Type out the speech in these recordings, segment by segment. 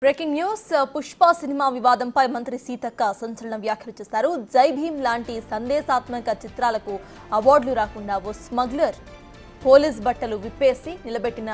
Breaking news Pushpa cinema వివాదంపై మంత్రి సీతక్క సంచలన వ్యాఖ్యలు చేశారు. జై భీమ్ లాంటి సందేశాత్మక చిత్రాలకు అవార్డులు రాకుండా ఓ స్మగ్లర్ పోలీస్ బట్టలు విప్పేసి నిలబెట్టిన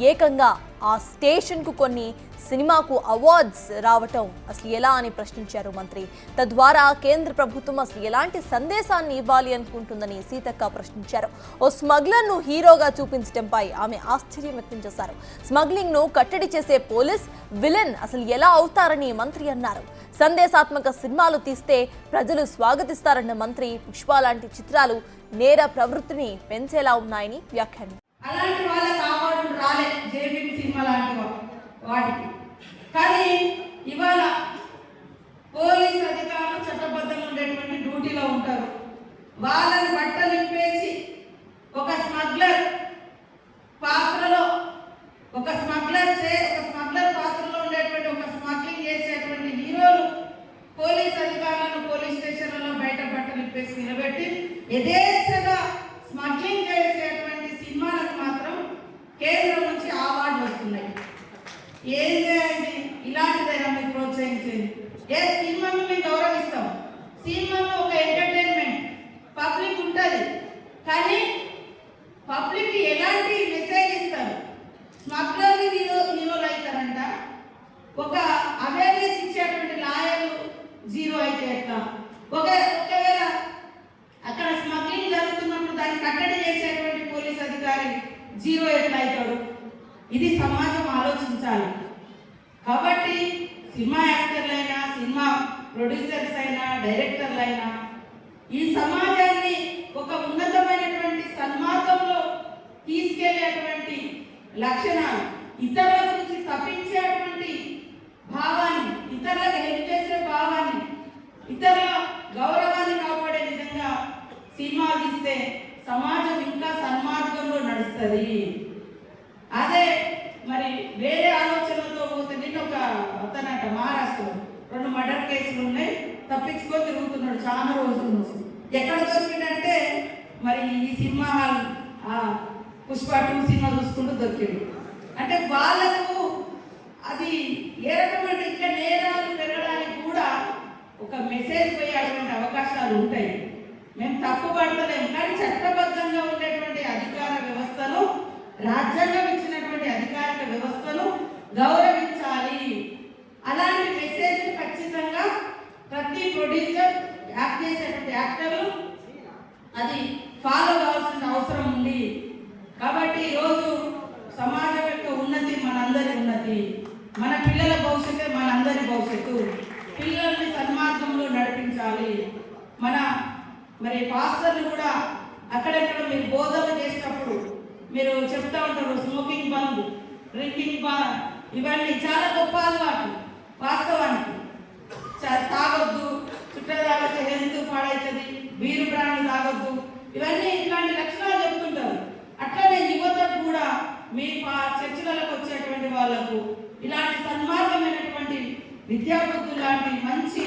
ఏకంగా ఆ స్టేషన్ కు కొన్ని సినిమాకు అవార్డ్స్ రావటం అసలు ఎలా అని ప్రశ్నించారు మంత్రి. తద్వారా కేంద్ర ప్రభుత్వం అసలు ఎలాంటి సందేశాన్ని ఇవ్వాలి అనుకుంటుందని సీతక్క ప్రశ్నించారు. ఓ స్మగ్లర్ ను హీరోగా చూపించడంపై ఆమె ఆశ్చర్యం వ్యక్తం చేశారు. స్మగ్లింగ్ ను కట్టడి చేసే పోలీస్ విలన్ అసలు ఎలా అవుతారని మంత్రి అన్నారు. సందేశాత్మక సినిమాలు తీస్తే ప్రజలు స్వాగతిస్తారన్న మంత్రి పుష్ప లాంటి చిత్రాలు నేర ప్రవృత్తిని పెంచేలా ఉన్నాయని వ్యాఖ్యానించారు. అలాంటి వాళ్ళకి అవార్డులు రాలే జేబీఎం సినిమా లాంటి వాటికి. కానీ ఇవాళ పోలీస్ అధికారులు చట్టబద్ధంగా ఉండేటువంటి డ్యూటీలో ఉంటారు. వాళ్ళని బట్టలు నింపేసి ఒక స్మగ్లర్ పాత్రలో ఒక స్మగ్లర్ పాత్రలో ఉండేటువంటి ఒక స్మగ్లింగ్ చేసేటువంటి హీరోలు పోలీస్ అధికారులను పోలీస్ స్టేషన్లలో బయట బట్టలు నింపేసి నిలబెట్టి యథేచ్ఛగా స్మగ్లింగ్ చేసేటువంటి సినిమాలకు మాత్రం కేంద్రం నుంచి అవార్డు వస్తున్నాయి. ఏం చేయండి? ఇలాంటిదైనా మీరు ప్రోత్సహించేది. సినిమాను మేము గౌరవిస్తాం. సినిమాలో ఒక ఎంటర్టైన్మెంట్ పబ్లిక్ ఉంటుంది. కానీ పబ్లిక్ ఎలాంటి మెసేజ్ ఇస్తారు? స్మగ్లర్ని హీరోలు అవుతారంట. ఒక అవేర్నెస్ ఇచ్చేటువంటి లాయర్లు జీరో అయితే ఎట్లా? ఒకవేళ అక్కడ స్మగ్లింగ్ జరుగుతున్నప్పుడు దాన్ని కట్టడి చేసేటువంటి పోలీస్ అధికారి జీరో ఎట్లా అవుతాడు? ఇది సమాజం ఆలోచించాలి. కాబట్టి సినిమా యాక్టర్లైనా సినిమా ప్రొడ్యూసర్స్ అయినా డైరెక్టర్లు అయినా ఈ సమాజాన్ని ఒక ఉన్నతమైనటువంటి సన్మార్గంలో తీసుకెళ్లేటువంటి లక్షణాలు, ఇతరుల గురించి తప్పించేటువంటి భావాన్ని, ఇతరులకు హెల్ప్ చేసే భావాన్ని, ఇతరుల గౌరవాన్ని కాపాడే విధంగా సినిమాలు తీస్తే సమాజం ఇంకా సన్మార్గంలో నడుస్తుంది. అదే మరి వేరే ఆలోచనలతో పోతే, నిన్న ఒక అతనట మహారాష్ట్రలో 2 మర్డర్ కేసులు ఉన్నాయి, తప్పించుకొని తిరుగుతున్నాడు చాలా రోజుల నుంచి. ఎక్కడ దొరికిందంటే మరి ఈ సినిమా హాల్ పుష్ప 2 సినిమా చూసుకుంటూ దొరికింది. అంటే వాళ్ళకు అది ఏ రకమైన ఇంకా నేరాలు పెరగడానికి కూడా ఒక మెసేజ్ పోయేటువంటి అవకాశాలు ఉంటాయి. మేము తప్పు పడతలేము. కానీ చట్టబద్ధంగా ఉండేటువంటి అధికార వ్యవస్థను, రాజ్యాంగం ఇచ్చినటువంటి అధికారిక వ్యవస్థను గౌరవించాలి. అలాంటి మెసేజ్ ఖచ్చితంగా ప్రతి ప్రొడ్యూసర్, యాక్ట్ చేసేటువంటి యాక్టర్లు అది ఫాలో కావాల్సిన అవసరం ఉంది. కాబట్టి ఈరోజు సమాజం యొక్క ఉన్నతి మనందరి ఉన్నతి, మన పిల్లల భవిష్యత్తే మనందరి భవిష్యత్తు. పిల్లల్ని సన్మార్గంలో నడిపించాలి. మరి పాస్టర్లు కూడా అక్కడెక్కడ మీరు బోధన చేసినప్పుడు మీరు చెప్తా ఉంటారు స్మోకింగ్ బంద్, డ్రింకింగ్ బంద్, ఇవన్నీ చాలా గొప్ప అలవాటు. వాస్తవానికి తాగొద్దు, చుట్టూ తాగొద్దు, హెల్త్ పాడవుతుంది, బీరు బ్రాండ్లు తాగొద్దు, ఇవన్నీ ఇట్లాంటి లక్షణాలు చెప్తుంటారు. అట్లనే యువతకు కూడా మీ చర్చలకు వచ్చేటువంటి వాళ్ళకు ఇలాంటి సన్మార్గమైనటువంటి విద్యాబుద్ధులు లాంటి మంచి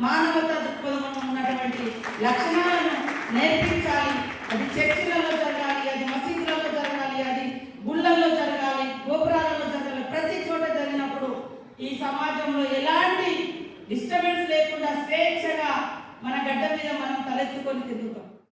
మానవతా దృక్పథం ఉన్నటువంటి లక్షణాలను నేర్పించాలి. అది చర్చిలలో జరగాలి, అది మసీదులలో జరగాలి, అది గుళ్ళల్లో జరగాలి, గోపురాలలో జరగాలి. ప్రతి చోట జరిగినప్పుడు ఈ సమాజంలో ఎలాంటి డిస్టర్బెన్స్ లేకుండా స్వేచ్ఛగా మన గడ్డ మీద మనం తలెత్తుకొని తిరుగుతాం.